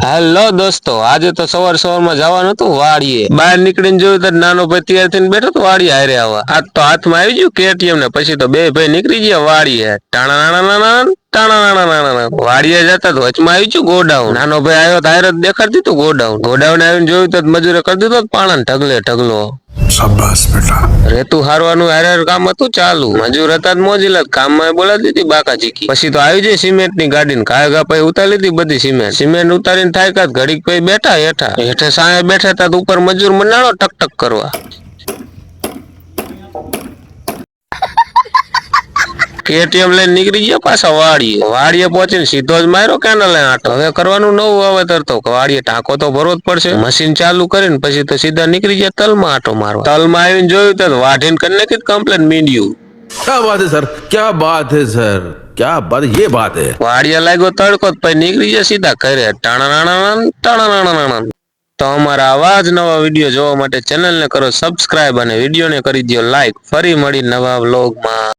Hello દોસ્તો, આજે તો સવારમાં જવાનું હતું વાડીએ. બહાર નીકળીને જોયું તો નાનો ભાઈ તૈયાર થઈને બેઠો તો વાડીએ હારે આવવા. આજ તો હાથમાં આવી ગયું કેટીએમ ને પછી તો બે ભાઈ નીકળી ગયા વાડીએ. વાડીએ જતા તો વચમાં આવી ગયું ગોડાઉન. નાનો ભાઈ આવ્યો તો હારે દેખાડતી તું ગોડાઉન. ગોડાઉન આવીને જોયું તો મજૂરે કરી દીધો પાણા ઢગલે ઢગલો. શાબાશ બેટા. રેતું હારવાનું હારે કામ હતું ચાલુ. મજૂર હતા મોજીલા કામમાં બોલાવી દીધી બાકાચીકી. પછી તો આવી જાય સિમેન્ટ ની ગાડી ને ઘા પછી ઉતારી લીધી બધી સિમેન્ટ ઉતારીને થાય કાત ઘડીક પછી બેઠા હેઠે સામે બેઠા હતા ઉપર મજૂર મંડાણો ટક ટક કરવા. કેટીએમ લઈને નીકળી ગયા પાછા વાડીએ પહોંચીને સીધો જ માર્યો કેનલ આટો. હવે કરવાનું નવું વાવેતર તો વાડીએ ટાંકો તો ભરવો જ પડશે. મશીન ચાલુ કરીને પછી તો સીધા નીકળી ગયા તલમાં આટો મારવા. તલમાં આવીને જોયું તો વાઢીને કરી નાખી કમ્પ્લેટ મીંડ્યું. क्या बात है सर, क्या बात है सર, क्या बात, ये બાત है. વાડીએ લાગ્યો તડકો પછી નીકળી ગયા સીધા ઘરે. ટાણા. તો અમારા આવા જ નવા વિડીયો જોવા માટે ચેનલને કરો સબસ્ક્રાઇબ અને વિડીયોને કરી દો લાઈક. ફરી મળી નવા વ્લોગમાં.